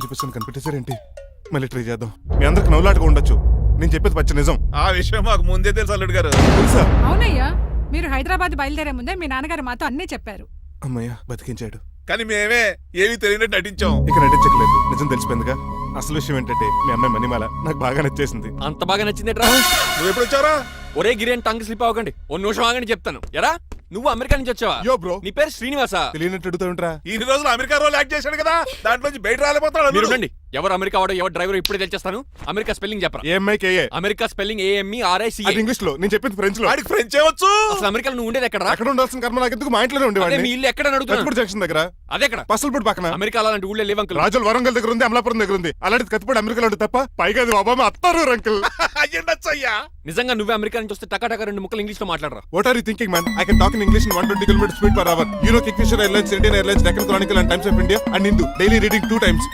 చూపిస్తాను కనిపెట్టేశారేంటి? మళ్ళీ ట్రై చేద్దాం. మీ అందరికి నవ్వులాటగా ఉండొచ్చు, నేను చెప్పేది పచ్చ నిజం. ఆ విషయం మాకు ముందే తెలుసు అల్లుడు గారు. తెలుసా? అవునయ్యా, మీరు హైదరాబాద్ బయలుదేరే ముందే మీ నాన్నగారు మాతో అన్నీ చెప్పారు. అమ్మయ్య బతికించాడు. కానీ మేమే ఏమీ తెలియనట్టు నటించాం. ఇక నటించట్లేదు, నిజం తెలిసిపోయిందిగా. అసలు విషయం ఏంటంటే మీ అమ్మాయి మణిమాల నాకు బాగా నచ్చేసింది. అంత బాగా నచ్చిందేట్రా? నువ్వు ఎప్పుడు వచ్చారా? ఒరే గిరేన్ టంగ్ స్లిప్ అవ్వకండి, ఓ నిమిషం ఆగండి చెప్తాను. ఎరా నువ్వు అమెరికా నుంచి వచ్చావా? యో బ్రో, నీ పేరు శ్రీనివాసా? తెలియనట్టు అడుగుతా ఉంటారా? ఇన్ని రోజులు అమెరికా రోల్ యాక్ట్ చేశాడు కదా, దాంట్లోంచి బయట రాలేపోతాడు. మీరు ఉండండి. ఎవరు అమెరికా వాడో ఎవరు డ్రైవర్ ఇప్పుడే తెలిచేస్తాను. అమెరికా స్పెల్లింగ్ చెప్పరా? ఏఎంఐకేఏ. America spelling AMERICA. అది ఇంగ్లీష్ లో, నేను చెప్పింది ఫ్రెంచ్ లో. వాడికి ఫ్రెంచ్ ఏవచ్చు. అసలు అమెరికాలో నువ్వు ఉండేది ఎక్కడ? అక్కడ ఉండాల్సిన కర్మ నాకు ఎందుకు? మా ఇంట్లోనే అదే ఉండేవాడిని. మీ ఇల్లు ఎక్కడ అడుగుతున్నాను? కత్తిపూడి జంక్షన్ దగ్గర. అదెక్కడ? పసలపూడి పక్కన. అమెరికా అలాంటి ఊళ్ళో లేవు అంకుల్. రాజుల వరంగల్ దగ్గర ఉంది, అమలాపురం దగ్గర ఉంది. అలాంటిది కత్తిపూడి అమెరికాలో ఉంటుంది తప్ప. పైగా అది ఒబామా అత్తారు అంకుల్. అయ్యుండొచ్చు అయ్యా. నిజంగా నువ్వే అమెరికా నుంచి వస్తే టకా రెండు ముక్కలు ఇంగ్లీష్ లో మాట్లాడరా? What are you thinking, man? I can talk in English in 120 km speed per hour. You know Kingfisher Airlines, Indian Airlines, Deccan Chronicle and Times of India and Hindu. Daily reading 2 times.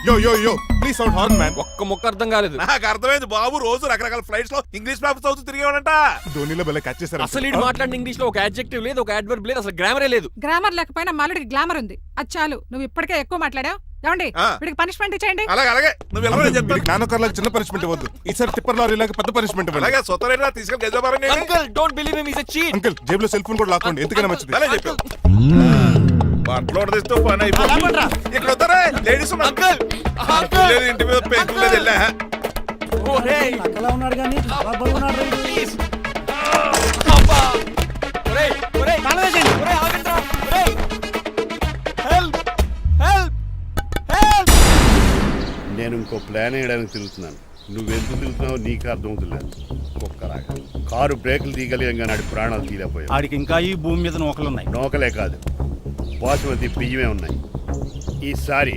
Yo. Please sound horn, man. ఒక్క ముక్క అర్థం కాలేదు. నాకు అర్థమైంది బాబు, రోజు రకరకాల flights లో English papers అవుతూ తిరిగేవాడంట. ధోనిలో భలే క్యాచ్ చేశారు. అసలు ఇటు మాట్లాడిన ఇంగ్లీష్ లో ఒక అడ్జెక్టివ్ లేదు, ఒక అడ్వర్బ్ లేదు, అసలు గ్రామరే లేదు. గ్రామర్ లేకపోయినా మాలుడికి గ్లామర్ ఉంది. అది చాలు, నువ్వు ఇప్పటికే ఎక్కువ మాట్లాడావు. ఏమండి, వీడికి పనిష్మెంట్ ఇచ్చేయండి. అలాగే నువ్వు ఎలా చెప్తాను. నానొకర్లాగా చిన్న పనిష్మెంట్ ఇవ్వద్దు. ఈసారి టిప్పర్ లారీలాగా పెద్ద పనిష్మెంట్ ఇవ్వండి. అలాగే సొంత తీసుకెళ్ళి గెజబారని. Uncle don't believe him, he is a cheat. Uncle జేబులో సెల్ ఫోన్ కూడా లాక్కోండి, ఎందుకైనా మంచిది. అలా చెప్పావు. బట్టలు తెస్తూ పని అయిపోయింది. ఇక్కడ వస్తారా లేడీస్? అంకుల్ లేదు, ఇంటి మీద పెంకులు లేదు. వెళ్ళా ఓరేయ్ అలా ఉన్నాడు కానీ బాగున్నాడు. ప్లీజ్ అబ్బా. ఒరేయ్ కాలవేసేయండి. ఒరేయ్ ఆగండ్రా. ఒరేయ్ హెల్ప్ హెల్ప్ హెల్ప్. నేను ఇంకో ప్లాన్ వేయడానికి తిరుగుతున్నాను. నువ్వెందుకు తిరుగుతున్నావు నీకు అర్థమవుతులేదు. ఒక్కలాగా కారు బ్రేకులు తీయగలిగాం, నాడి ప్రాణాలు తీయలేకపోయావు. ఆడికి ఇంకా ఈ భూమి మీద నూకలున్నాయి. నోకలే కాదు, బాసుమతి బియ్యమే ఉన్నాయి. ఈసారి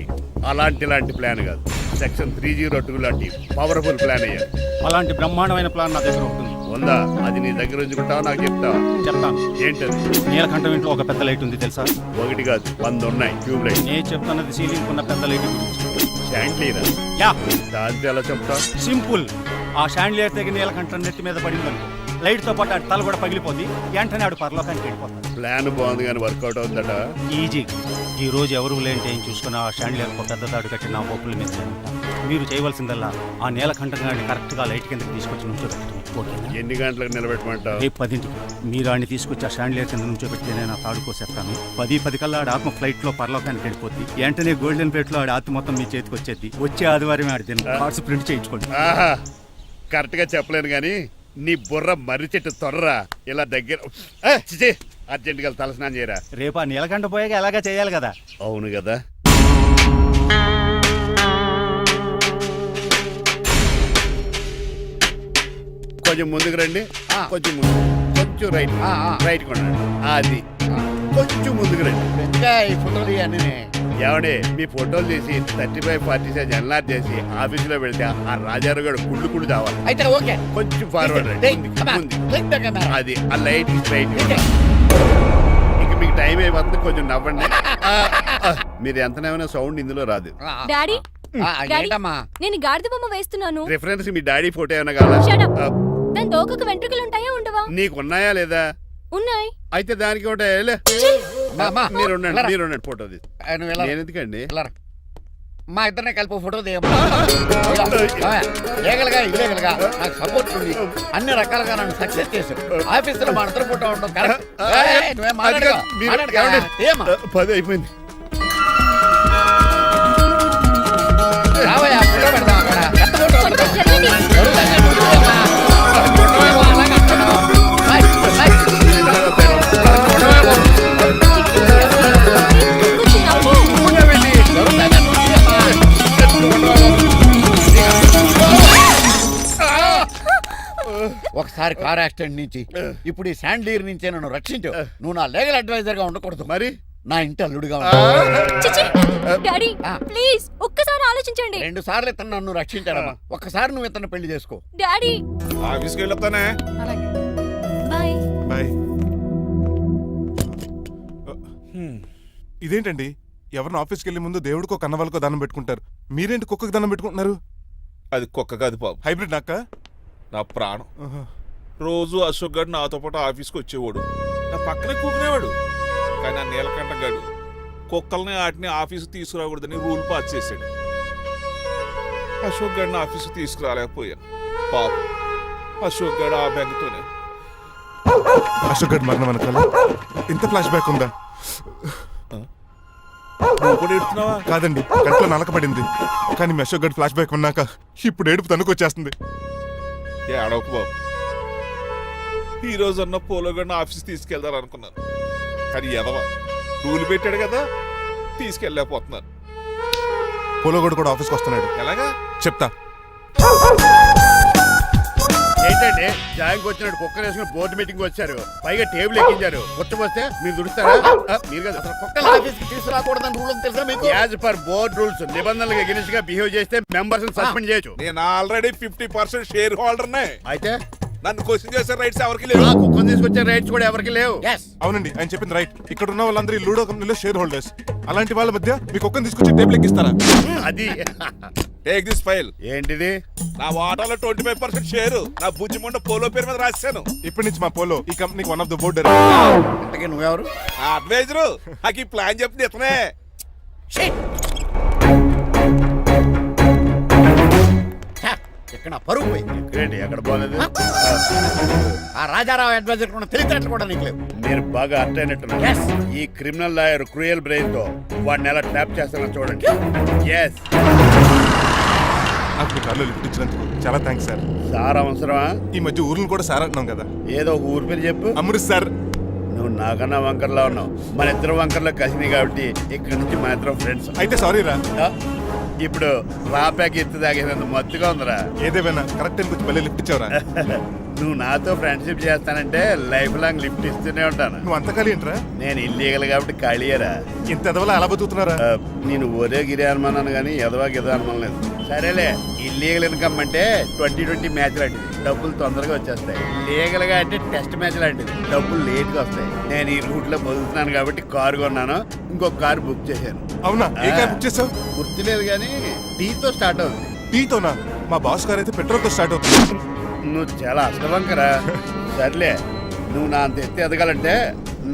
ఇలాంటి ప్లాన్ కాదు, సెక్షన్ 302 లాంటి పవర్ఫుల్ ప్లాన్ అయ్యారు. అలాంటి బ్రహ్మాండమైన ప్లాన్ నా దగ్గర ఉంటుంది. ఉందా? అది నీ దగ్గర ఉంచుకుంటావా, నాకు చెప్తావా? చెప్తాను. ఏంటది? నీలకంఠం ఇంట్లో ఒక పెద్ద లైట్ ఉంది తెలుసా? ఒకటి కాదు 100 ఉన్నాయి ట్యూబ్ లైట్. నేను చెప్తున్నది సీలింగ్ ఉన్న పెద్ద లైట్ గురించి. శాండ్లీరా? యా, దాంతో ఎలా చెప్తా? సింపుల్. ఆ షాండ్లియర్ తెగి నీలకంఠం నెత్తి మీద పడింది అనుకో, లైట్ తో పాటు ఆడి తల కూడా పగిలిపోద్ది. వెంటనే ఆడు పరలోకానికి వెళ్ళిపోతాడు. ప్లాన్ బాగుంది కానీ వర్కౌట్ అవుతుందట. ఈజీ. ఈ రోజు ఎవరు లేంటి ఏం చూసుకుని ఆ షాండ్లియర్ పెద్ద తాడు కట్టి నా ఒప్పుల మీద ఉంటా. మీరు చేయవలసిందల్లా ఆ నీలకంఠం గారిని కరెక్ట్ గా లైట్ కిందకి తీసుకొచ్చి నుంచోబెట్టండి. ఓకేనా? ఎన్ని గంటలకు నిలబెట్టమంటావు? రేపు 10ంటికి మీరు ఆడిని తీసుకొచ్చి ఆ షాండ్లియర్ కింద నుంచోబెడితే నేను ఆ తాడు కోసేస్తాను. 10 కల్లా ఆడ ఆత్మ ఫ్లైట్ లో పరలోకానికి వెళ్ళిపోద్ది. వెంటనే గోల్డెన్ ప్లేట్ లో ఆడి ఆత్మ మొత్తం మీ చేతికి వచ్చేది. వచ్చే ఆదివారం ఆడి కార్డ్స్ ప్రింట్ చేయించుకోండి. ఆహా, కరెక్ట్ గా చెప్పలేను కానీ నీ బుర్ర మర్రి చెట్టు తొర్రా. ఇలా దగ్గర అర్జెంట్ గా తలస్నానం చేయరా. రేపు ఆ నీలకంఠ పోయాక ఎలాగా చేయాలి కదా. అవును కదా. కొంచెం ముందుకు రండి. కొంచెం ముందు, కొంచెం రైట్, రైట్ కొనండి. అది కొంచెం ముందుకు రండి. ఫోటోలు ఇవన్నీ ఏమండి, మీ ఫోటోలు తీసి 35-40 సైజ్ ఎన్లార్ చేసి ఆఫీసులో పెడితే ఆ రాజారావు గారు కుళ్ళు చావాలి. అయితే ఓకే, కొంచెం ఫార్వర్డ్ రండి. అది ఆ లైట్ స్ట్రైట్. ఇక మీకు టైం అయిపోతుంది, కొంచెం నవ్వండి. మీరు ఎంతనేమైనా సౌండ్ ఇందులో రాదు. డాడీ ఏంటమ్మా? నేను గాడిద బొమ్మ వేస్తున్నాను. రిఫరెన్స్ మీ డాడీ ఫోటో ఏమైనా కావాలా? దాని దోకకు వెంట్రుకలు ఉంటాయా ఉండవా? నీకున్నాయా లేదా? ఉన్నాయి. అయితే దానికి ఒకటే మీరు ఉండండి ఫోటో తీసి. నేను ఎందుకండి మా ఇద్దరిని కలిపి ఫోటో లీగల్గా ఇల్లీగల్గా నాకు సపోర్ట్ ఉంది. అన్ని రకాలుగా నన్ను సక్సెస్ చేశారు. ఆఫీసులో మా ఇద్దరు ఫోటో ఉండడం కరెక్ట్. 10 అయిపోయింది. రావయ్యా, ఫోటో పెడదాం అక్కడ. ఎంత ఫోటో పెడదాం? ఒకసారి కార్ యాక్సిడెంట్ నుంచి, ఇప్పుడు ఈ శాండ్లీర్ నుంచే నన్ను రక్షించు. నువ్వు నా లీగల్ అడ్వైజర్ గా ఉండకూడదు, మరి నా ఇంటి అల్లుడుగా డాడీ ప్లీజ్ ఒక్కసారి ఆలోచించండి. 2 సార్లు ఇతను నన్ను రక్షించాడమ్మా. ఒక్కసారి నువ్వు ఇతను పెళ్లి చేసుకో. డాడీ ఆఫీస్కి వెళ్ళొస్తానే. అలాగే. Bye bye. ఇదేంటండి, ఎవరిని ఆఫీస్కి వెళ్ళే ముందు దేవుడికో కన్నవాళ్ళకో దండం పెట్టుకుంటారు, మీరేంటి కుక్కకి దండం పెట్టుకుంటున్నారు? అది కుక్క కాదు బాబు, హైబ్రిడ్ నాక్క. నా ప్రాణం. రోజు అశోక్ గడు నాతో పాటు ఆఫీస్కి వచ్చేవాడు, నా పక్కనే కూకునేవాడు. కానీ ఆ నీలకంఠ గడు కుక్కల్ని వాటిని ఆఫీస్కి తీసుకురాకూడదని రూల్ పాస్ చేశాడు. అశోక్ గడిని ఆఫీస్కి తీసుకురాలేకపోయాను. పాపం అశోక్ గడు ఆ బెంగతోనే. అశోక్ గడ్ మరణం వెనకాల ఇంత ఫ్లాష్ బ్యాక్ ఉందా? నువ్వు కూడా ఎడుతున్నావా? కాదండి, కంట్లో నలకపడింది. కానీ మీ అశోక్ గడ్ ఫ్లాష్ బ్యాక్ ఉన్నాక ఇప్పుడు ఏడుపు తనుకొచ్చేస్తుంది. ఏడవకు బాబు. ఈ రోజు అన్న పోలో గడిని ఆఫీస్ తీసుకెళ్దాం అనుకున్నాను, కానీ ఎదవ రూల్ పెట్టాడు కదా, తీసుకెళ్ళలేకపోతున్నాను. పోలోగోడు కూడా ఆఫీస్కి వస్తున్నాడు. ఎలాగా చెప్తా. ఏంటంటే జాయింగ్ వచ్చినట్టు కుక్కర్ వేసుకుని బోర్డు మీటింగ్ వచ్చారు, పైగా టేబుల్ ఎక్కించారు. వస్తే మీరు దుడుస్తారా? మీరు కదా అసలు కుక్కలు ఆఫీస్కి తీసుకురాకూడదని రూల్ అని తెలుసా మీకు? యాజ్ పర్ బోర్డ్ రూల్స్ నిబంధనలకు ఎగనిస్ట్ గా బిహేవ్ చేస్తే మెంబర్స్ సస్పెండ్ చేయొచ్చు. నేను ఆల్రెడీ 50% షేర్ హోల్డర్నే. అయితే నన్ను క్వశ్చన్ చేసే రైట్స్ ఎవరికి లేవు. ఆ కుక్కను తీసుకొచ్చే రైట్స్ కూడా ఎవరికి లేవు. Yes. అవునండి, ఆయన చెప్పింది రైట్. ఇక్కడ ఉన్న వాళ్ళందరూ ఈ లూడో కంపెనీలో షేర్ హోల్డర్స్. అలాంటి వాళ్ళ మధ్య మీకు ఒక్కని తీసుకొచ్చి టేబుల్ ఎక్కిస్తారా? అది టేక్ దిస్ ఫైల్. ఏంటిది? నా వాటాలో 25% షేరు నా బుజ్జిముండ పోలో పేరు మీద రాశాను. ఇప్పటి నుంచి మా పోలో ఈ కంపెనీకి వన్ ఆఫ్ ద బోర్డ్. ఇంతకీ నువ్వెవరు? ఆ అడ్వైజరు నాకు ఈ ప్లాన్ చెప్పింది ఇతనే. ఛ, ఇక్కడ నా పరువు పోయింది. ఏంటి ఎక్కడ బాగలేదు? ఆ రాజారావు అడ్వైజర్ కూడా తెలియటట్లు కూడా నీకు లేవు. మీరు బాగా అర్థ అయినట్టున్నారు. Yes. ఈ క్రిమినల్ లాయర్ క్రూయల్ బ్రెయిన్ తో వాడిని ఎలా ట్రాప్ చేస్తానో చూడండి. ఎస్. నాకు మీ కార్లో లిఫ్ట్ ఇచ్చినందుకు చాలా థ్యాంక్స్ సార్. సార్ అవసరమా? ఈ మధ్య ఊర్లను కూడా సార్ అంటున్నాం కదా. ఏదో ఒక ఊరి పేరు చెప్పు. అమృత్ సార్. నువ్వు నాకన్నా వంకర్లా ఉన్నావు. మన ఇద్దరు వంకర్లో కలిసినాయి కాబట్టి ఇక్కడ నుంచి మన ఇద్దరం ఫ్రెండ్స్. అయితే సారీ రా. ఇప్పుడు రాపాకి ఎత్తు తాగేంత మత్తుగా ఉందిరా. ఏదేమైనా కరెక్ట్ టైంకి వచ్చి మళ్ళీ లిఫ్ట్ ఇచ్చావురా. నువ్వు నాతో ఫ్రెండ్షిప్ చేస్తానంటే లైఫ్ లాంగ్ లిఫ్ట్ ఇస్తూనే ఉంటాను. నువ్వు అంత ఖాళీ ఏంట్రా? నేను ఇల్లీగల్ కాబట్టి ఖాళీయరా. ఇంత ఎదవలా ఎలా బతుకుతున్నారా? నేను ఒరే గిరి అనుమానాను కానీ ఎదవా గిదా అనుమానం లేదు. సరేలే, ఇల్లీగల్ ఇన్కమ్ అంటే 2020 మ్యాచ్ లాంటిది, డబ్బులు తొందరగా వచ్చేస్తాయి. లీగల్ గా అంటే టెస్ట్ మ్యాచ్ లాంటిది, డబ్బులు లేట్ గా వస్తాయి. నేను ఈ రూట్ లో బతుకుతున్నాను కాబట్టి కారు కొన్నాను, ఇంకొక కారు బుక్ చేశాను. అవునా? ఏ కార్ బుక్ చేసావు? గుర్తులేదు కానీ టీతో స్టార్ట్ అవుతుంది. టీతోనా? మా బాస్ కార్ అయితే పెట్రోల్ తో స్టార్ట్ అవుతుంది. నువ్వు చాలా అష్టవంకరా. సర్లే, నువ్వు నా అంత ఎత్తి ఎదగాలంటే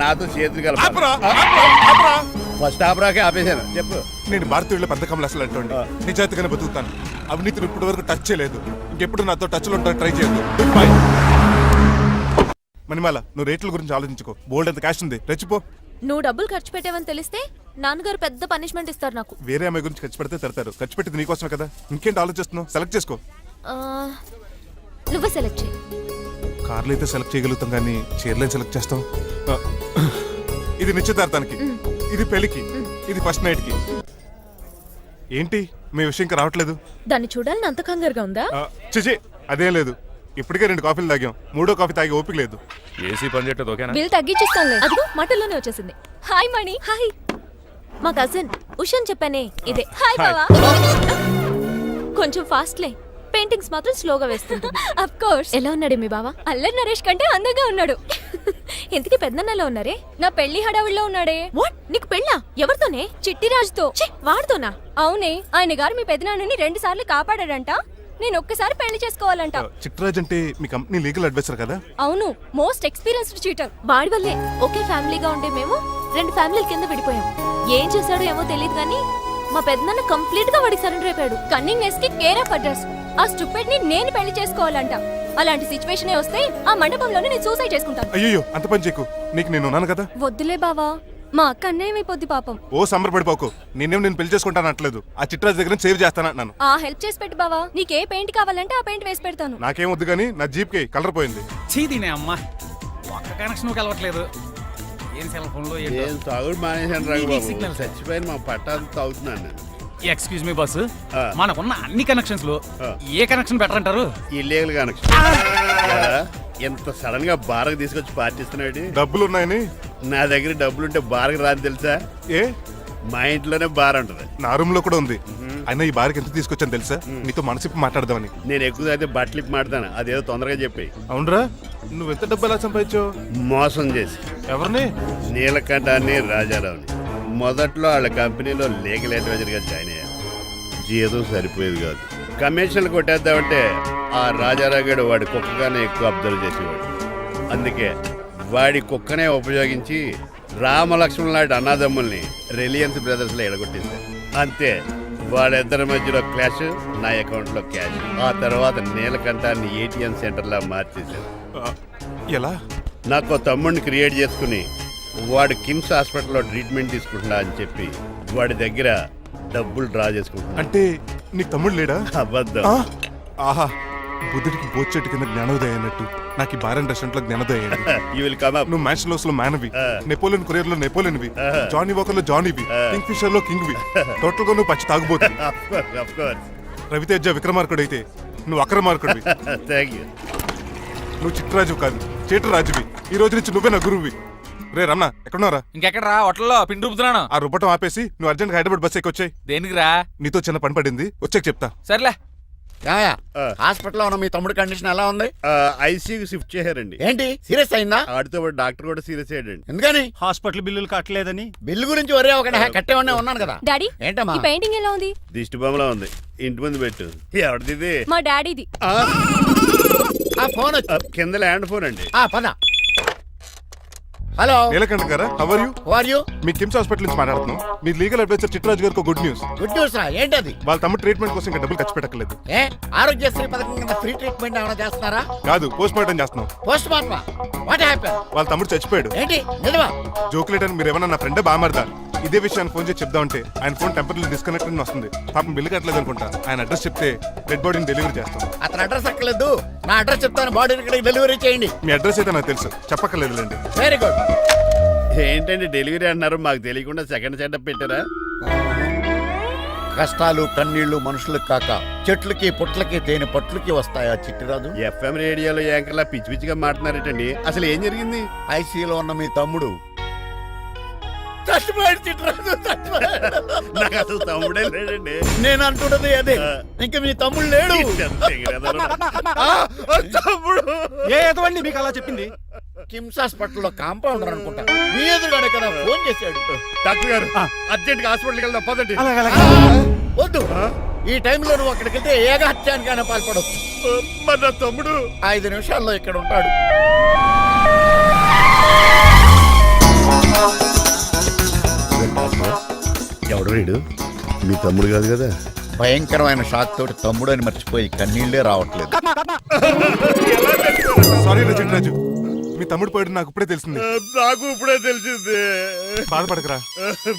నాతో చేతులు ఆపరా, కలపాలి. ఆపరా, ఆపరా. ఫస్ట్ ఆపరాకే ఆపేశాను. చెప్పు. నేను భారతీయుల పెద్ద కమలు అసలు అంటోండి. నిజాయితీగానే బతుకుతాను. అవినీతిని ఇప్పటి వరకు టచ్ చేయలేదు. ఇంకెప్పుడు నాతో టచ్ లో ట్రై చేయొద్దు. Good bye. మణిమాల, నువ్వు రేట్ల గురించి ఆలోచించుకో. బోల్డ్ ఎంత క్యాష్ ఉంది, రెచ్చిపో. నువ్వు డబ్బులు ఖర్చు పెట్టావని తెలిస్తే నాన్నగారు పెద్ద పనిష్మెంట్ ఇస్తారు నాకు. వేరే అమ్మాయి గురించి ఖర్చు పెడితే తడతారు. ఖర్చు పెట్టింది నీకోసమే కదా. ఇంకేంటి ఆలోచిస్తున్నావు? సెలెక్ట్ చేసుకో. ఆ, నువ్వే సెలెక్ట్ చేయి. కార్లు అయితే సెలెక్ట్ చేయగలుగుతాం కానీ చీరలేం సెలెక్ట్ చేస్తాం. ఆ, ఇది నిశ్చితార్థానికి, ఇది పెళ్లికి, ఇది ఫస్ట్ నైట్ కి. ఏంటి మీ విషయం ఇంకా రావట్లేదు? దాన్ని చూడాలని అంత కంగారుగా ఉందా? చిచి, అదేం లేదు. ఇప్పటికే 2 కాఫీలు తాగాం. 3వ కాఫీ తాగి ఓపిక లేదు. ఏసీ పని చేయట్లేదు, ఓకేనా? బిల్ తగ్గించిస్తానులే. అదిగో మాటల్లోనే వచ్చేసింది. హాయ్ మణి. హాయ్. మా కజిన్ ఉషాన్ చెప్పానే ఇదే. హాయ్ బావా. కొంచెం ఫాస్ట్లే, పెయింటింగ్స్ మాత్రం స్లోగా వేస్తుంటుంది. Of course. ఎలా ఉన్నాడు మీ బావ? అల్లరి నరేష్ కంటే అందంగా ఉన్నాడు. ఇంతకీ పెద్దన్నలో ఉన్నారే? నా పెళ్లి హడావిడిలో ఉన్నాడే. వాట్? నీకు పెళ్ళా? ఎవరితోనే? చిట్టి రాజుతో. వాడుతోనా? అవునే, ఆయన గారు మీ పెద్దనాన్నని 2 సార్లు కాపాడాడంట. నేను ఒక్కసారి పెళ్లి చేసుకోవాలంట. చిట్రాజ్ అంటే మీ కంపెనీ లీగల్ అడ్వైజర్ కదా? అవును, మోస్ట్ ఎక్స్పీరియన్స్డ్ చీటర్. వాడి వల్లే ఒకే ఫ్యామిలీగా ఉండే మేము 2 ఫ్యామిలీల కింద విడిపోయాం. ఏం చేశాడో ఏమో తెలియదు కానీ మా పెద్దనాన్న కంప్లీట్ గా వాడికి సరెండర్ అయిపోయాడు. కన్నింగ్నెస్ కి కేర్ ఆఫ్ అడ్రస్. ఆ స్టూపిడ్ ని నేను పెళ్లి చేసుకోవాలంట. అలాంటి సిచ్యువేషన్ వస్తే ఆ మండపంలోనే నేను సూసైడ్ చేసుకుంటాను. అయ్యో, అంత పని చేయకు. నీకు నేను ఉన్నాను కదా. వద్దులే బావా, మా అక్క అన్నయ్య అయిపోద్ది పాపం. ఓ సంబరపడిపోకు. నేను పెళ్లి చేసుకుంటాను అనట్లేదు. ఆ చిట్రాజ్ దగ్గర సేవ్ చేస్తానంటున్నాను. ఆ హెల్ప్ చేసి పెట్టు బావా. నీకే పెయింట్ కావాలంటే ఆ పెయింట్ వేసి పెడతాను. నాకేం వద్దు కానీ నా జీప్ కి కలర్ పోయింది. చీదీనే అమ్మా, ఒక్క కనెక్షన్ కలవట్లేదు. ఏం సెల్ ఫోన్ లో ఏం తాగుడు మానేశాను రాఘు బాబు. Signal sir. చచ్చిపోయిన మా పట్టాలు తాగుతున్నాను నేను. ఎక్స్క్యూజ్ మీ బస్, ఆ. మనకున్న అన్ని కనెక్షన్స్ లో ఆ. ఏ కనెక్షన్ బెటర్ అంటారు? Illegal connection. ఎంత సడన్ గా బారకు తీసుకొచ్చి పార్టీస్తున్నాడు. డబ్బులు ఉన్నాయని. నా దగ్గర డబ్బులుంటే బారకు రాని తెలుసా? ఏ, మా ఇంట్లోనే బార్ ఉంటుంది. నా రూమ్ లో కూడా ఉంది. అయినా ఈ బార్కి ఎంత తీసుకొచ్చాను తెలుసా? నీతో మనసిప్పి మాట్లాడదామని. నేను ఎక్కువ అయితే బట్టలు ఇప్పి మాడతాను. అదేదో తొందరగా చెప్పి. అవునరా? నువ్వు ఎంత డబ్బు ఎలా సంపాదించావు? మోసం చేసి ఎవరిని? నీలకంఠాన్ని, రాజారావుని. మొదట్లో వాళ్ళ కంపెనీలో లీగల్ అడ్వైజర్ గా జాయిన్ అయ్యాను. జీతం సరిపోయేది కాదు. కమిషన్లు కొట్టేద్దామంటే ఆ రాజారావు గడు వాడి కుక్కగానే ఎక్కువ అబ్జర్వ్ చేసేవాడు. అందుకే వాడి కుక్కనే ఉపయోగించి రామలక్ష్మణ్ లాంటి అన్నదమ్ముల్ని రిలయన్స్ బ్రదర్స్ లో ఎడగొట్టింది. అంతే, వాళ్ళిద్దరి మధ్యలో క్లాష్, నా అకౌంట్ లో క్యాష్. ఆ తర్వాత నీలకంఠాన్ని ఏటీఎం సెంటర్ లా మార్చేశారు. ఎలా? నాకు తమ్ముడిని క్రియేట్ చేసుకుని వాడు కిమ్స్ హాస్పిటల్లో ట్రీట్మెంట్ తీసుకుంటున్నా అని చెప్పి వాడి దగ్గర డబ్బులు డ్రా చేసుకుంటున్నా. అంటే నీకు తమ్ముడు లేడా? అబద్ధం. ఆ? ఆహా, బుద్ధుడికి బోచెట్టు కింద జ్ఞానోదయం అన్నట్టు నాకు ఈ బారన్ రెస్టారెంట్ లో జ్ఞానోదయం అయింది. You will come up. నువ్వు మ్యాన్షన్ హౌస్ లో మ్యాన్వి, నెపోలియన్ కొరియర్ లో నెపోలియన్వి, జానీ వాకర్ లో జానీవి, కింగ్ ఫిషర్ లో కింగ్వి, టోటల్ గా నువ్వు పచ్చి తాగుబోతుంది. Of course. రవితేజ విక్రమార్కుడు అయితే నువ్వు అక్రమార్కుడివి. Thank you. నువ్వు చిట్టరాజు కాదు, చీటరాజువి. ఈ రోజు నుంచి నువ్వే నా గురువువి. రే రమణ, ఎక్కడున్నారా? ఇంకెక్కడ రా హోటల్లో పిండి రుబ్బుతున్నాను. ఆ రుబ్బటం ఆపేసి నువ్వు అర్జెంట్ హైదరాబాద్ బస్ ఎక్కి వచ్చాయి. దేనికిరా? నీతో చిన్న పని పడింది, వచ్చాక చెప్తా. సర్లే. హాస్పిటల్లో ఉన్న మీ తమ్ముడు కండిషన్ ఎలా ఉంది? ఐసీయూకి షిఫ్ట్ చేశారండి. ఏంటి సీరియస్ అయిందా? ఆడితో పాటు డాక్టర్ కూడా సీరియస్ అయ్యాడండి. ఎందుకని? హాస్పిటల్ బిల్లులు కట్టలేదని. బిల్లు గురించి ఒరే ఒకటి కట్టేవాడినే ఉన్నాను కదా. డాడీ ఏంటమ్మా? ఈ పెయింటింగ్ ఎలా ఉంది? దిష్టి బొమ్మలా ఉంది, ఇంటి ముందు పెట్టు. ఎవరిది? మా డాడీది. ఆ ఫోన్ కింద ల్యాండ్ ఫోన్ అండి. పద. హలో, నీలకంఠ గారా, how are you? Who are you? మీ కిమ్స్ హాస్పిటల్ నుంచి మాట్లాడుతున్నాం. మీ లీగల్ అడ్వైజర్ చిట్టరాజు గారికి గుడ్ న్యూస్. గుడ్ న్యూస్ రా. ఏంటది? వాళ్ళ తమ్ముడు ట్రీట్మెంట్ కోసం ఇంకా డబ్బులు ఖర్చు పెట్టలేదు. ఏ ఆరోగ్యశ్రీ పథకం కింద ఫ్రీ ట్రీట్మెంట్ ఏమైనా చేస్తున్నారా? కాదు, పోస్ట్ మార్టం చేస్తున్నాం. పోస్ట్ మార్టమా? What happen? వాళ్ళ తమ్ముడు చచ్చిపోయాడు. ఏంటి నిజమా? జోకులేటని మీరు ఏమన్నా నా ఫ్రెండే బామర్దా? ఇదే విషయాన్ని ఫోన్ చేసి చెప్దామంటే ఆయన ఫోన్ టెంపరీ డిస్కనెక్ట్ అని వస్తుంది. పాపం బిల్లు కట్టలేదు అనుకుంటా. ఆయన అడ్రస్ చెప్తే డెడ్ బాడీని డెలివరీ చేస్తాం. అతను అడ్రస్ అక్కర్లేదు, నా అడ్రస్ చెప్తాను, బాడీని ఇక్కడికి డెలివరీ చేయండి. మీ అడ్రస్ అయితే నాకు తెలుసు, చెప్పక్కర్లేదులేండి. Very good. ఏంటండి డెలివరీ అన్నారు, మాకు తెలియకుండా సెకండ్ సెటప్ పెట్టారా? కష్టాలు కన్నీళ్లు మనుషులకు కాక చెట్లకి పుట్లకి తేనె పట్లకి వస్తాయా చిట్టిరాజు? ఎఫ్ఎం రేడియోలో యాంకర్లా పిచ్చి పిచ్చిగా మాట్లాడారేటండి. అసలు ఏం జరిగింది? ఐసీయూలో ఉన్న మీ తమ్ముడు చచ్చిపోయాడు చిట్టిరాజు, చచ్చిపోయాడు. నాకు అసలు తమ్ముడే లేడండి. నేను అంటున్నది అదే, ఇంకా మీ తమ్ముడు లేడు. తమ్ముడు ఏ ఎదవండి మీకు అలా చెప్పింది? కిమ్స్ హాస్పిటల్లో కాంపౌండర్ అనుకుంటా, మీ ఎదురుగానే కదా ఫోన్ చేశాడు. డాక్టర్ గారు అర్జెంట్ గా హాస్పిటల్కి వెళ్దాం పదండి. వద్దు, ఈ టైంలో నువ్వు అక్కడికి వెళ్తే ఏకహత్యానికైనా పాల్పడవచ్చు. మరి నా తమ్ముడు 5 నిమిషాల్లో ఇక్కడ ఉంటాడు. ఎవడు వీడు? మీ తమ్ముడు కాదు కదా? భయంకరమైన షాక్ తోటి తమ్ముడు అని మర్చిపోయి కన్నీళ్లే రావట్లేదు. సారీ చిట్టరాజు, మీ తమ్ముడు పోయాడు నాకు ఇప్పుడే తెలిసింది. నాకు ఇప్పుడే తెలిసింది. బాధపడకరా.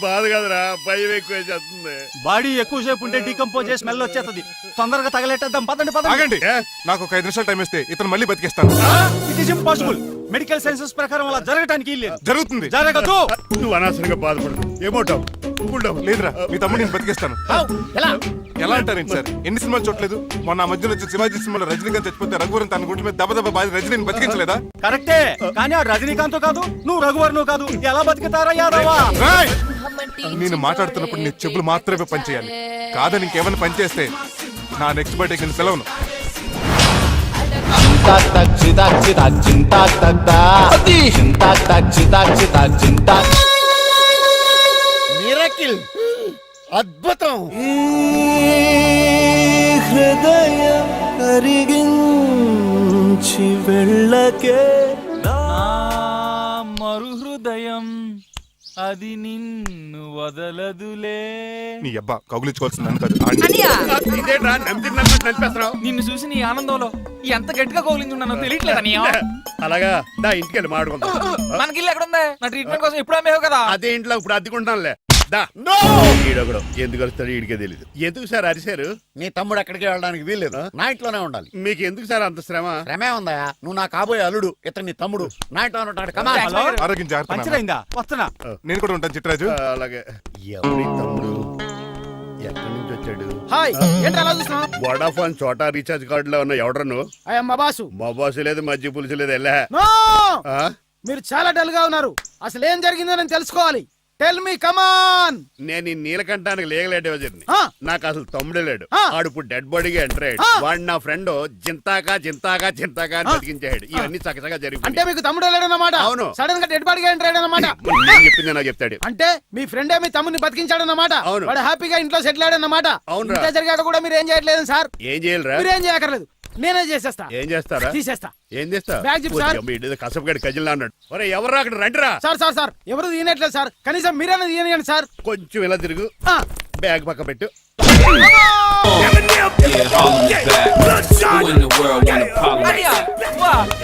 బాధ కాదురా, భయం ఎక్కువ చేస్తుంది. బాడీ ఎక్కువసేపు ఉంటే డీకంపోజ్ చేసి స్మెల్ వచ్చేస్తుంది. తొందరగా తగలెట్టేద్దాం, పదండి పదండి. ఆగండి, నాకు ఒక 5 నిమిషాలు టైం ఇస్తే ఇతను మళ్ళీ బతికేస్తాను. It is impossible. Medical sciences ప్రకారం అలా జరగటానికి లేదు. జరుగుతుంది. జరగదు. నువ్వు అనవసరంగా బాధపడదు. ఏమోటావు? లేదురా, మీ తమ్ముడు నేను బతికేస్తాను. ఎలా అంటారేంటి సార్? ఎన్ని సినిమాలు చూడలేదు? మొన్న మధ్యలో వచ్చిన శివాజీ సినిమాలో రజనీకాంత్ చచ్చిపోతే రఘువరన్ తన గుండె మీద దెబ్బ బాధ రజనీని బతికించలేదా? కరెక్టే, కానీ ఆ రజనీకాంత్ కాదు, నువ్వు రఘువర్ను కాదు. ఎలా బతుకుతారా యాదవా? రాయ్! నేను మాట్లాడుతున్నప్పుడు నీ చెప్పులు మాత్రమే పనిచేయాలి. కాదని ఇంకేమైనా పనిచేస్తే నా నెక్స్ట్ బర్త్డే నేను పిలవను. మిరకిల్, అద్భుతం. హృదయం కరిగించి వెళ్ళకే మరు హృదయం అది నిన్ను వదలదులే. నీ అబ్బా కౌగులించుకోవాల్సింది అని కాదు. ఇదేంట్రా నలిపేస్తున్నావు? నిన్ను చూసి నీ ఆనందంలో ఎంత గట్టిగా కౌలించున్నానో తెలియట్లేదా? అలాగా దా ఇంటికి వెళ్ళి మాడుకుందాం. మనకి ఇల్లు ఎక్కడ ఉంది? నా ట్రీట్మెంట్ కోసం ఎప్పుడు అమ్మేవు కదా. అదే ఇంట్లో ఇప్పుడు అద్దెకుంటానులే. దా ఈడొకడు ఎందుకు వస్తాడు ఈడికే తెలీదు. ఎందుకు సార్ అరిశారు? నీ తమ్ముడు ఎక్కడికి వెళ్ళడానికి వీల్లేదు, నా ఇంట్లోనే ఉండాలి. మీకు ఎందుకు సార్ అంత శ్రమ? శ్రమే ఉందా? నువ్వు నా కాబోయే అల్లుడు, ఇతను నీ తమ్ముడు, నా ఇంట్లోనే ఉంటాడు. కమా. ఆరోగ్యం జాగ్రత్త. పంచరైందా? వస్తున్నా. నేను కూడా ఉంటాను చిట్టరాజు. అలాగే. ఎవరి తమ్ముడు? ఎక్కడి నుంచి వచ్చాడు? హాయ్, ఏంటి అలా చూస్తున్నావు? వడాఫోన్ చోటా రీఛార్జ్ కార్డులో ఉన్న ఎవడరా నువ్వు? మా బాసు. మా బాసు లేదు, మజ్జి పులుసు లేదు. వెళ్ళా. మీరు చాలా డల్ గా ఉన్నారు. అసలు ఏం జరిగిందో నేను తెలుసుకోవాలి. టెల్ మీ, కమాన్. నేను ఈ నీలకంఠానికి లీగల్ అడ్వైజర్ని. నాకు అసలు తమ్ముడే లేడు. ఆడు ఇప్పుడు డెడ్ బాడీగా ఎంటర్ అయ్యాడు. వాడు నా ఫ్రెండ్ జింతాకా జింతాకా జింతాకా అని బతికించాడు. ఇవన్నీ చక్కగా జరిగింది. అంటే మీకు తమ్ముడు లేడన్నమాట? అవును. సడన్ గా డెడ్ బాడీగా ఎంటర్ అయ్యాడన్నమాట. నేను చెప్పింది నాకు చెప్తాడు. అంటే మీ ఫ్రెండే మీ తమ్ముని బతికించాడన్నమాట. అవును. వాడు హ్యాపీగా ఇంట్లో సెటిల్ అయ్యాడన్నమాట. అవును. ఇంత జరిగాక కూడా మీరు ఏం చేయట్లేదు సార్. ఏం చేయాలరా? మీరు ఏం చేయక్కర్లేదు, నేనే చేసేస్తా. ఏం చేస్తారా? తీసేస్తా. ఏం చేస్తా? Bag zip sir. కసపగడి కజిల్లా అన్నాడు. ఒరే ఎవరు అక్కడ రండిరా. సార్ సార్ సార్, ఎవరు తీయనట్లేదు సార్, కనీసం మీరైనా తీయనియండి సార్. కొంచెం ఇలా తిరుగు, బ్యాగ్ పక్క పెట్టు.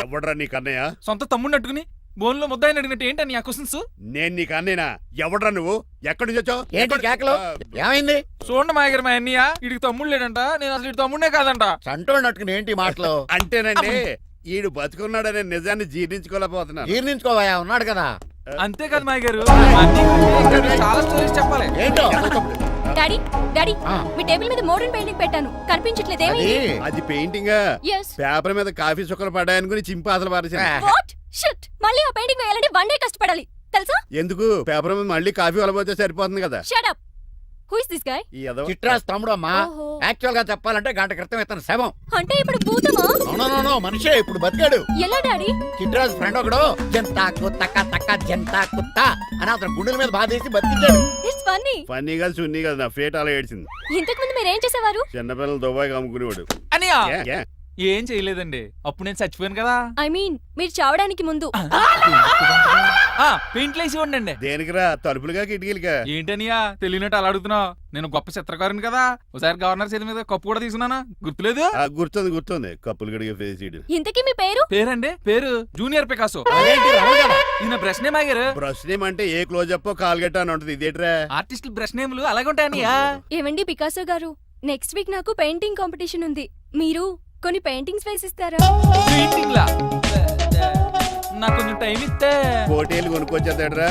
ఎవడ్రా నీకు అన్నయ్య? సొంత తమ్ముడిని అట్టుకుని బోన్లో ముద్దాయిని అడిగినట్టు ఏంటని ఆ క్వశ్చన్స్? నేను నీకు అన్నయ్యనా? ఎవడ్రా నువ్వు? ఎక్కడి నుంచి వచ్చావు? ఏంటి కేకలు? ఏమైంది? చూడండి మా దగ్గర మా అన్నయ్య ఇడికి తమ్ముడు లేడంట, నేను అసలు ఇటు తమ్ముడే కాదంట. సంటోడు నట్టుకుని ఏంటి మాటలు? అంటేనండి ఈడు బతుకున్నాడనే నిజాన్ని జీర్ణించుకోలేకపోతున్నాను. జీర్ణించుకోవా, ఉన్నాడు కదా. అంతే కదా మా గారు, చాలా స్టోరీస్ చెప్పాలి. ఏంటో డాడీ డాడీ ఆ. మీ టేబుల్ మీద మోడర్న్ పెయింటింగ్ పెట్టాను, కనిపించట్లేదు. అది ఏమైంది? అది పెయింటింగ్. Yes. పేపర్ మీద కాఫీ చుక్కలు పడ్డాయనుకుని చింపి అసలు పారేసాను. వాట్ షిట్, మళ్ళీ ఆ పెయింటింగ్ వేయాలంటే 1 డే కష్టపడాలి తెలుసా? ఎందుకు? పేపర్ మీద మళ్ళీ కాఫీ వలపోతే సరిపోతుంది కదా. Shut up. Who is this guy? ఈ ఎదవ. చిట్రాజ్ తమ్ముడు అమ్మా. ఓహో. యాక్చువల్ గా చెప్పాలంటే గంట క్రితం ఇతను శవం. అంటే ఇప్పుడు భూతమా? నో మనిషే ఇప్పుడు బతికాడు. ఎలా డాడీ? చిట్రాజ్ ఫ్రెండ్ ఒకడు జంతా కుత్తక తక్క జంతా కుత్త అని అతను గుండెల మీద బాధేసి బతికించాడు. It's funny. ఫన్నీ కాదు సున్నీ కాదు, నా ఫేట్ అలా ఏడ్చింది. ఇంతకు ముందు మీరు ఏం చేసేవారు? చిన్నపిల్లలు దుబాయ్ అమ్ముకునేవాడు. అనియా ఏ, ఏ? ఏం చేయలేదండి, అప్పుడు నేను చచ్చిపోయాను కదా. ఐ మీన్ మీరు చావడానికి ముందు. పెయింట్లు వేసి ఉండండి. దేనికిరా? తలుపులుగా కిటికీలుగా? ఏంటనియా తెలియనట్టు అలా అడుగుతున్నావు? నేను గొప్ప చిత్రకారుని కదా, ఒకసారి గవర్నర్ చేతి మీద కప్పు కూడా తీసుకున్నానా, గుర్తులేదు? గుర్తుంది కప్పులు గడిగే ఫేస్ ఇడు. ఇంతకీ మీ పేరు? పేరండి పేరు జూనియర్ పికాసో. అదేంటి రమణ గారు? ఈయన బ్రష్ నేమ్ ఆగారు. బ్రష్ నేమ్ అంటే ఏ క్లోజ్ అప్ కాల్గట్ట అని ఉంటుంది. ఇదేట్రా? ఆర్టిస్టులు బ్రష్ నేమ్లు అలాగే ఉంటాయనియా. ఏమండి పికాసో గారు, నెక్స్ట్ వీక్ నాకు పెయింటింగ్ కాంపిటీషన్ ఉంది. మీరు కొన్ని పెయింటింగ్స్ వేసిస్తారా? పెయింటింగ్ లా నాకు కొంచెం టైం ఇస్తే. కోటేలు కొనుక్కొచ్చేదేట్రా?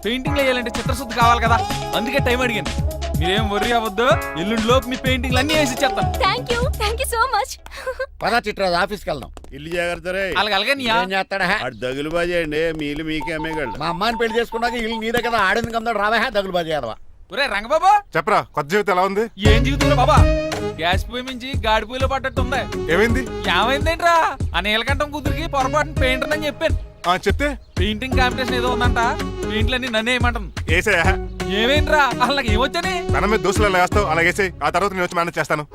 పెయింటింగ్ వేయాలంటే చిత్రశుద్ధి కావాలి కదా, అందుకే టైం అడిగాను. మీరేం వర్రీ అవ్వద్దు, ఎల్లుండి లోపు మీ పెయింటింగ్లు అన్ని వేసి ఇచ్చేస్తాను. Thank you so much. పదా చిట్రాజ్ ఆఫీస్కి వెళ్దాం. ఇల్లు జాగ్రత్త రే. అలాగే ఏం చేస్తాడా? అటు దగులు బాజేయండి, మీలు మీకే అమ్మేగాళ్ళు. మా అమ్మాయిని పెళ్లి చేసుకున్నాక ఇల్లు నీదే కదా, ఆడింది కదా, రావా దగులు బాజీ అదవా. ఒరే రంగబాబా, చెప్పరా కొత్త జీవితం ఎలా ఉంది? ఏం జీవితంలో బాబా, గ్యాస్ పొయ్యి మించి గాడి పొయ్యిలో పడ్డట్టు ఉంది. ఏమైంది? ఏమైందేంట్రా, ఆ నీలకంఠం కూతురికి పొరపాటున పెయింటర్ అని చెప్పాను. చెప్తే పెయింటింగ్ కాంపిటీషన్ ఏదో ఉందంట, పెయింట్లన్నీ నన్నే ఏమంటాను. ఏసే ఏమైందిరా, అసలు నాకు ఏమొచ్చని? తన మీద దోశలు ఎలా వేస్తావు అలా వేసే, ఆ తర్వాత నేను వచ్చి మేనేజ్ చేస్తాను.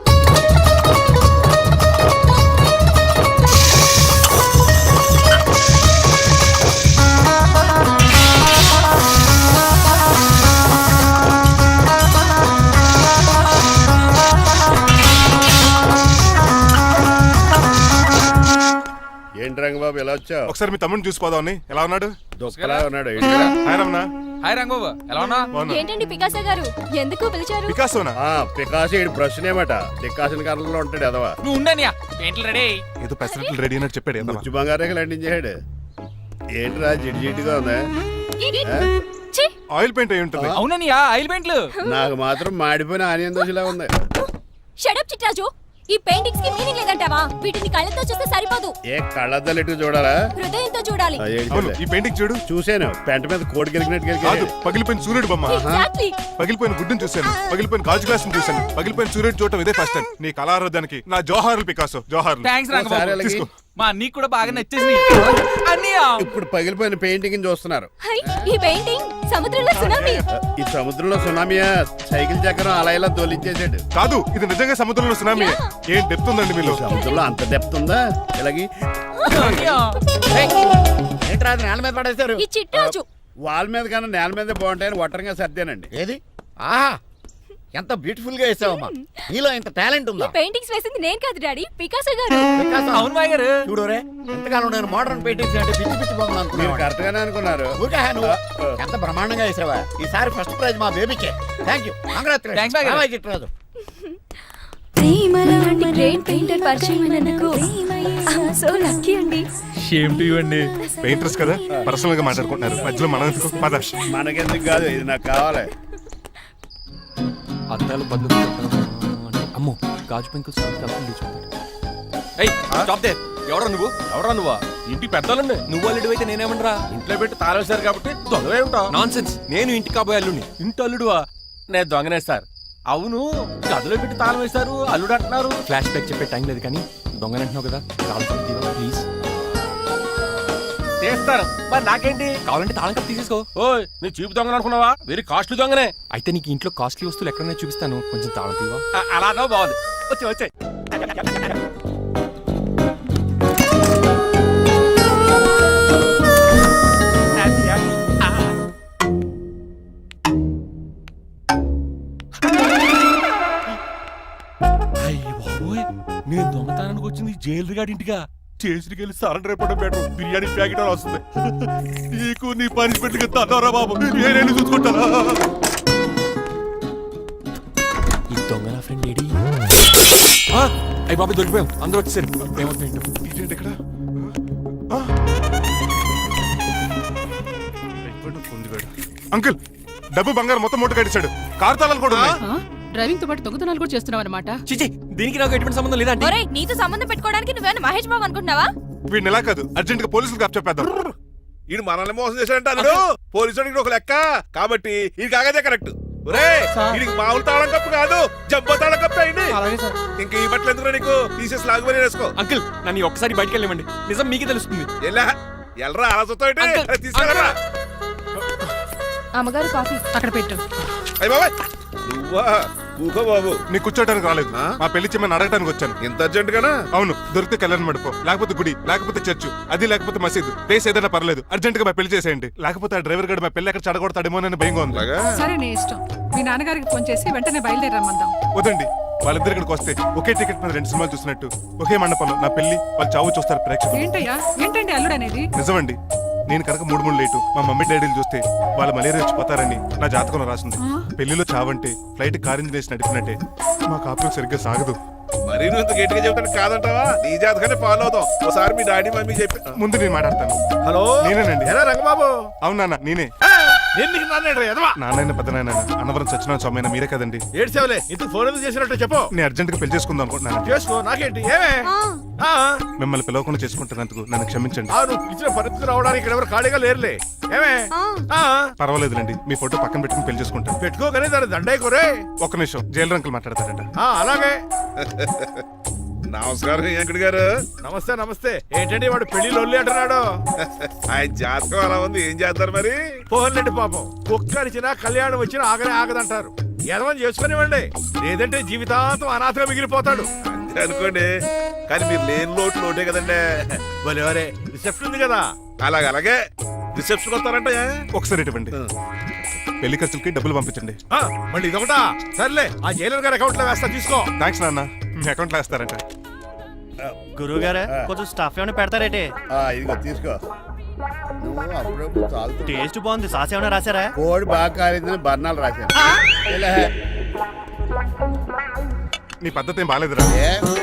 ఏంటి రంగబాబు ఎలా వచ్చావు? ఒకసారి మీ తమ్ముడిని చూసిపోదామని. ఎలా ఉన్నాడు? దుఃఖలా ఉన్నాడు. హాయ్ రమణ. హాయ్ రంగబాబు, ఎలా ఉన్నా? బాగున్నా. ఏంటండి పికాసో గారు, ఎందుకు పిలిచారు? పికాసోనా? పికాసి బ్రష్ నేమట డికాషన్ కర్రలో ఉంటాడు ఎదవా. నువ్వు ఉండనియా, పెయింట్లు రెడీ. ఏదో పెసరట్లు రెడీ అయినట్టు చెప్పాడు. ఏదో ముచ్చు బంగారే లండించాడు. ఏంట్రా జిడ్జిడ్గా ఉందా? ఛీ! ఆయిల్ పెయింట్ అయి ఉంటుంది. అవుననియా, ఆయిల్ పెయింట్లు. నాకు మాత్రం మాడిపోయిన ఆనియన్ దోశలా ఉంది. షట్ అప్ చిట్రాజు, ఈ పెయింటింగ్స్ కి మీనింగ్ లేదంటావా? వీటిని కళ్ళతో చూస్తే సరిపోదు, ఏ కళ్ళద్దలెట్టు చూడాలా? హృదయంతో చూడాలి. అవును, ఈ పెయింటింగ్ చూడు. చూశాను, పెంట మీద కోడి గెలిగినట్టు కాదు, గెలిగాడు. పగిలిపోయిన సూర్యుడు బొమ్మ, Exactly. పగిలిపోయిన గుడ్డును చూశాను, పగిలిపోయిన గాజు గ్లాస్ చూశాను, పగిలిపోయిన సూర్యుడు చూడటం ఇదే ఫస్ట్ టైం. నీ కళారోధానికి నా జోహార్లు పికాసో, జోహార్లు. థ్యాంక్స్ ఒకసారి రంగబాబు, అలాగే. తీసుకో. మా అన్నీకి కూడా బాగా నచ్చేసింది అన్నయ్యా. ఇప్పుడు పగిలిపోయిన పెయింటింగ్ చూస్తున్నారు. హై, ఈ పెయింటింగ్ సముద్రంలో సునామీ. ఈ సముద్రంలో సునామీయా? సైకిల్ చక్రం అలా ఇలా తోలించేసాడు. కాదు, ఇది నిజంగా సముద్రంలో సునామీ. ఏం డెప్త్ ఉందండి మీలో. సముద్రంలో అంత డెప్త్ ఉందా? ఇలాగి అన్నయ్య. ఏంట్రా అది నేల మీద పడేశారు? ఈ చిట్రాజు వాల్ మీద కన్నా నేల మీద బాగుంటాయని ఒట్టరంగా సర్దానండి. ఏది? ఆహా, ఎంత బ్యూటిఫుల్ గా వేసావమ్మా. నీలో ఇంత టాలెంట్ ఈ ఉందా? పెయింటింగ్స్ వేసింది నేను కాదు డాడీ, పికాసో గారు. వికాసం. అవును మా గారు. చూడు రే, ఎంతకాలం నేను మోడర్న్ పెయింటింగ్స్ అంటే పిచ్చి పిచ్చి బొమ్మలు మీరు అనుకున్నాను. కరెక్ట్ గానే అనుకున్నారు. ఊరికే నువ్వు ఎంత బ్రహ్మాండంగా వేసావా. ఈసారి ఫస్ట్ ప్రైజ్ మా బేబీకే. Thank you, Thanks, my God. Chitraju. అలాంటి గ్రేట్ పెయింటర్ పరిచయం అయినందుకు సో లక్కీ అండి. షేమ్ టు యు అండి. పెయింటర్స్ కదా, పర్సనల్ గా మాట్లాడుకుంటున్నారు, మధ్యలో మనం ఎందుకు? పద. మనకెందుకు కాదు, ఇది నాకు కావాలి. అద్దాలు బదులు అమ్మో, గాజు పెంకులు ఎవరా నువ్వు? ఎవరా నువ్వా? ఇంటి పెద్దలండి. నువ్వు అల్లుడు అయితే నేనేమంటరా? ఇంట్లో పెట్టి తాళేశారు కాబట్టి దొంగవే ఉంటావు. నాన్ సెన్స్, నేను ఇంటి కాబోయే అల్లుడిని. ఇంటి అల్లుడువా? నేను దొంగనే సార్. అవును, గదిలో పెట్టి తాళం వేశారు, అల్లుడు అంటున్నారు. ఫ్లాష్ బ్యాక్ చెప్పే టైం లేదు కానీ దొంగనంటున్నావు కదా, తాళం కప్పు తీవా ప్లీజ్. చేస్తారు మరి, నాకేంటి కావాలంటే తాళం కప్పు తీసేసుకో. ఓయ్, నీ చూపు దొంగను అనుకున్నావా? వెరీ కాస్ట్లీ దొంగనే. అయితే నీకు ఇంట్లో కాస్ట్లీ వస్తువులు ఎక్కడైనా చూపిస్తాను, కొంచెం తాళం తీవా. అలానో బాగుంది, వచ్చే వచ్చే. అయ్య బాబోయ్, నేను దొంగతనానికి వచ్చింది జైలు గాడి ఇంటిగా. చేసిరికెళ్ళి సరెండర్ అయిపోవడం బెటర్. బిర్యానీ ప్యాకెట్ అని వస్తుంది. నీకు నీ పనిష్మెంట్ తన్నారా బాబు, నేనేళ్ళు చూసుకుంటారా? ఈ దొంగ నా ఫ్రెండ్ ఏడి? అయ్యి బాబు దొరికిపోయాం, అందరూ వచ్చేసారు. ఏమవుతుంది ఇదేంటి ఇక్కడ? అంకుల్, డబ్బు బంగారం మొత్తం మూట కట్టించాడు. కారు తాళాలు కూడా ఉన్నాయి. డ్రైవింగ్ తో పాటు దొంగతనాలు కూడా చేస్తున్నావు అనమాట. చిచి, దీనికి నాకు ఎటువంటి సంబంధం లేదండి. ఒరేయ్, నీతో సంబంధం పెట్టుకోవడానికి నువ్వేనా మహేష్ బాబు అనుకుంటున్నావా? వీడిని ఎలా కాదు, అర్జెంట్ గా పోలీసులకు అప్పచెప్పేద్దాం. ఈడు మనల్ని మోసం చేశాడంటారు. పోలీసుడికి ఒక లెక్క కాబట్టి ఇది కాగదే కరెక్ట్. వీడికి మామూలు తాళం కప్పు కాదు, జంబో తాళం కప్పు అయింది. ఇంకా ఈ బట్టలు ఎందుకు నీకు? తీసేసి లాగుమని వేసుకో. అంకుల్, నన్ను ఒక్కసారి బయటికి వెళ్ళమండి, నిజం మీకే తెలుస్తుంది. ఎల్రా అలసతో తీసుకెళ్ళరా. అమ్మగారు కాఫీ అక్కడ పెట్టు. అయ్య బాబాయ్, నువ్వా? కూకో బాబు. నీ కూర్చోటానికి రాలేదు, మా పెళ్లి చెమ్మని అడగటానికి వచ్చాను. ఇంత అర్జెంట్ గానా? అవును, దొరికితే కళ్యాణ మండపం, లేకపోతే గుడి, లేకపోతే చర్చ్, అది లేకపోతే మసీదు, ప్లేస్ ఏదైనా పర్లేదు. అర్జెంట్ గా మా పెళ్లి చేసేయండి. లేకపోతే ఆ డ్రైవర్ గడు మా పెళ్లి ఎక్కడ చెడగొడతాడేమో అని భయంగా ఉంది. సరే, నీ ఇష్టం. మీ నాన్నగారికి ఫోన్ చేసి వెంటనే బయలుదేరమ్మందాం. వదండి, వాళ్ళిద్దరు ఇక్కడికి వస్తే ఒకే టికెట్ మీద 2 సినిమాలు చూసినట్టు ఒకే మండపంలో నా పెళ్లి వాళ్ళ చావు చూస్తారు ప్రేక్షకులు. ఏంటయ్యా, ఏంటండి అల్లుడు అనేది? నిజమండి, నేను కనుక 3 లేటు మా మమ్మీ డాడీలు చూస్తే వాళ్ళ మలేరియా వచ్చిపోతారని నా జాతకంలో రాసింది. పెళ్లిలో చావంటే ఫ్లైట్ కార్ ఇంజిన్ వేసి నడిపినట్టే. మా కాపురం సరిగ్గా సాగదు. మరి నువ్వు ఇంత గట్టిగా చెబుతాను కాదంటావా? నీ జాతకాన్ని ఫాలో అవుతాం. ఒకసారి మీ డాడీ మమ్మీ చెప్పి ముందు నేను మాట్లాడతాను. హలో, నేనేనండి. ఎలా రంగబాబు? అవునా, నేనే. నాన్న పెద్ద నాయన అన్నవరం సత్యనారాయణ స్వామి మీరే కదండి? ఏడ్చావులే, ఇంత ఫోన్ ఎందుకు చేసినట్టు చెప్పు. నేను అర్జెంట్ గా పెళ్లి చేసుకుందాం అనుకుంటున్నాను. చేసుకో, నాకేంటి? ఏమే మిమ్మల్ని పిలవకుండా చేసుకుంటున్నందుకు నన్ను క్షమించండి. నువ్వు ఇచ్చిన పరిస్థితి రావడానికి ఇక్కడ ఎవరు ఖాళీగా లేరులే. ఏమే పర్వాలేదులేండి, మీ ఫోటో పక్కన పెట్టుకుని పెళ్లి చేసుకుంటాను. పెట్టుకోగానే దాని దండే కొరే. ఒక్క నిమిషం, జైలు రంకులు మాట్లాడతారంట. అలాగే. నమస్కారం వెంకట గారు. నమస్తే నమస్తే. ఏంటండి వాడు పెళ్లి లొల్లి అంటున్నాడు? ఆయన జాతకం అలా ఉంది, ఏం చేస్తారు మరి? పోన్లేండి పాపం, కుక్క అరిచినా కళ్యాణం వచ్చినా ఆగనే ఆగదంటారు. ఎదవని చేసుకునివ్వండి, లేదంటే జీవితాంతం అనాథగా మిగిలిపోతాడు. అంతే అనుకోండి, కానీ మీరు లేని లోటే కదండి. భలేవరే, రిసెప్షన్ ఉంది కదా. అలాగే రిసెప్షన్ వస్తారంటే ఒకసారి ఇవ్వండి, పెళ్లి ఖర్చులకి డబ్బులు పంపించండి. మళ్ళీ ఇదొకటా? సర్లే, ఆ జైలర్ గారి అకౌంట్ లో వేస్తా, తీసుకో. థ్యాంక్స్ నాన్న, మీ అకౌంట్ లో వేస్తారంట. గురువు గారు కొంచెం స్టాఫ్ ఏమైనా పెడతారేటే? ఇదిగో తీసుకో. నువ్వు అప్పుడప్పుడు చాలు. టేస్ట్ బాగుంది, సాస్ ఏమైనా రాశారా? కోడి బాగా కాలిందని బర్ణాలు రాశాను. నీ పద్ధతి ఏం బాగాలేదురా.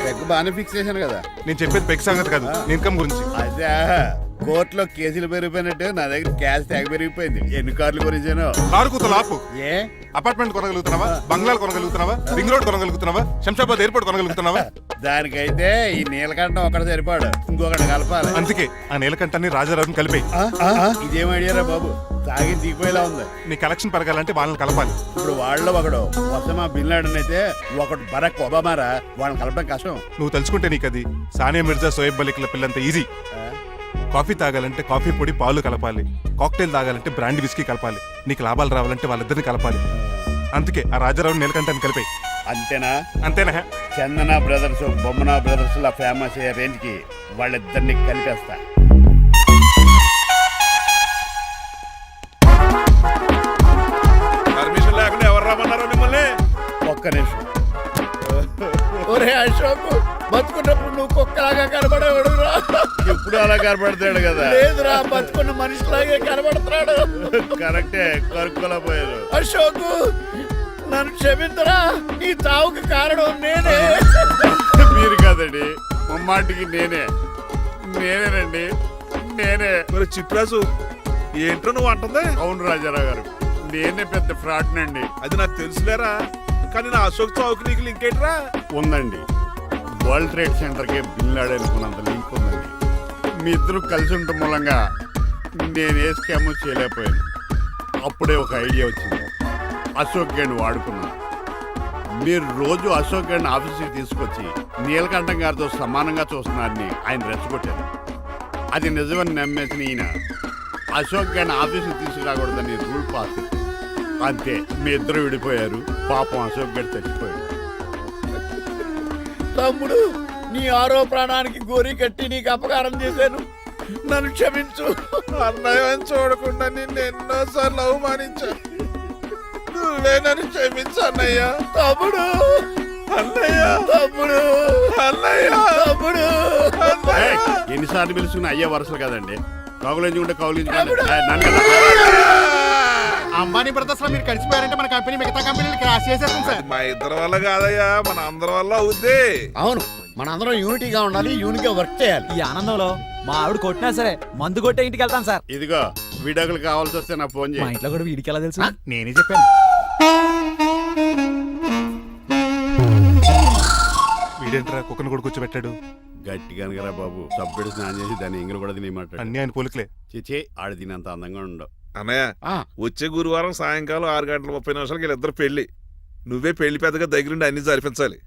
పెగ్ బాగానే ఫిక్స్ చేశాను కదా. నేను చెప్పేది పెగ్ సంగతి కాదు, ఇన్కమ్ గురించి. అదే కోర్టులో కేసులు పెరిగిపోయినట్టు నా దగ్గర క్యాష్ తెగ పెరిగిపోయింది. ఎన్ని కార్లు కొనిచ్చాను? కారు కూతలు ఆపు. ఏ అపార్ట్మెంట్ కొనగలుగుతున్నావా? బంగ్లాలు కొనగలుగుతున్నావా? రింగ్ రోడ్ కొనగలుగుతున్నావా? శంషాబాద్ ఎయిర్పోర్ట్ కొనగలుగుతున్నావా? దానికైతే ఈ నీలకంఠం ఒకటి సరిపాడు, ఇంకొకటి కలపాలి. అందుకే ఆ నీలకంఠాన్ని రాజారావుని కలిపి. ఇదేం ఐడియారా బాబు, తాగి దిగిపోయేలా ఉంది. నీ కలెక్షన్ పెరగాలంటే వాళ్ళని కలపాలి. ఇప్పుడు వాళ్ళలో ఒకడు ఒసామా బిన్ లాడెన్ అయితే ఒకడు బరాక్ ఒబామారా, వాళ్ళని కలపడం కష్టం. నువ్వు తలుచుకుంటే నీకు అది సానియా మిర్జా, సోయబ్ మలిక్ల పిల్లంత ఈజీ. కాఫీ తాగాలంటే కాఫీ పొడి పాలు కలపాలి, కాక్టైల్ తాగాలంటే బ్రాండ్ విస్కీ కలపాలి, నీకు లాభాలు రావాలంటే వాళ్ళిద్దరిని కలపాలి. అందుకే ఆ రాజారావు నీలకంఠాన్ని కలిపాయి. అంతేనా? అంతేనా? చందన బ్రదర్స్, బొమ్మన బ్రదర్స్ లా ఫేమస్ అయ్యే రేంజ్ కి వాళ్ళిద్దరిని కలిపేస్తా. పర్మిషన్ లేకుండా ఎవరు రమ్మన్నారో మిమ్మల్ని? ఒక్క నిమిషం. ఒరే అశోక్, బతుకున్నప్పుడు నువ్వు కుక్కలాగా కనబడేవాడురా. ఇప్పుడు అలా కనబడతాడు కదా? లేదురా, బతుకున్న మనిషిలాగే కనబడుతున్నాడు. కరెక్టే, కరుక్కోలా పోయారు. అశోక్, నన్ను క్షమించరా, ఈ చావుకి కారణం నేనే. మీరు కాదండి, ముమ్మాటికి నేనేనండి, నేనే. మరి చిట్రాజు, ఏంటో నువ్వు అంటుంది? అవును రాజారావు గారు, నేనే పెద్ద ఫ్రాడ్ నండి. అది నాకు తెలుసులేరా, కానీ నా అశోక్ చౌక్ నీకు లింక్ ఏంట్రా? ఉందండి, వరల్డ్ ట్రేడ్ సెంటర్కి బిన్ లాడెన్ అనుకున్నంత లింక్ ఉందండి. మీ ఇద్దరు కలిసి ఉండటం మూలంగా నేను ఏ స్కామ్ చేయలేకపోయాను. అప్పుడే ఒక ఐడియా వచ్చింది, అశోక్ గేణ్ వాడుకున్నాను. మీరు రోజు అశోక్ గేణ్ ఆఫీస్కి తీసుకొచ్చి నీలకంఠం గారితో సమానంగా చూస్తున్నారని ఆయన రెచ్చగొట్టారు. అది నిజమని నమ్మేసిన ఈయన అశోక్ గేణ్ ఆఫీస్కి తీసుకురాకూడదని రూల్ పాస్ చేశారు. అంతే, మీ ఇద్దరు విడిపోయారు. పాపం అశోక్ గేణ్ చచ్చిపోయాడు. తమ్ముడు, నీ ఆరో ప్రాణానికి గోరి కట్టి నీకు అపకారం చేశాను, నన్ను క్షమించు. అన్నయ్య చూడకుండా నిన్ను ఎన్నోసార్లు అవమానించా, నువ్వే నన్ను క్షమించు అన్నయ్య. తమ్ముడు, అన్నయ్య తమ్ముడు అన్నయ్య తమ్ముడు ఎన్నిసార్లు పిలుచుకున్న అయ్యే వరుసలు కదండి కౌగులించుకుంటే కౌగులించుకుంటే అంబానీ బ్రదర్స్ లో మీరు కలిసిపోయారంటే మన కంపెనీ మిగతా కంపెనీలు క్రాష్ చేసేస్తాం సార్. మా ఇద్దరి వల్ల కాదయ్యా మన అందరి వల్ల అవుద్ది. అవును మనందరం యూనిటీగా ఉండాలి, యూనిట్గా వర్క్ చేయాలి. ఈ ఆనందంలో మా ఆవిడ కొట్టినా సరే మందు కొట్టే ఇంటికి వెళ్తాం సార్. ఇదిగో విడాకులు కావాల్సి వస్తే నాకు ఫోన్ మా చేయి. ఇంట్లో కూడా వీడికి ఎలా తెలుసు? నేనే చెప్పాను. వీడేంట్రా కుక్కను కూడా కూర్చోబెట్టాడు. గట్టిగా అనగరా బాబు, సబ్బెడు స్నానం చేసి దాన్ని ఇంగులు కూడా తినేమాట. అన్ని ఆయన పోలికలే. చిచి ఆడు తినంత అందంగా ఉండవు. అన్నయ్య వచ్చే గురువారం సాయంకాలం 6:30 30 వీళ్ళిద్దరు పెళ్లి. నువ్వే పెళ్లి పెద్దగా దగ్గరుండి అన్ని జరిపించాలి.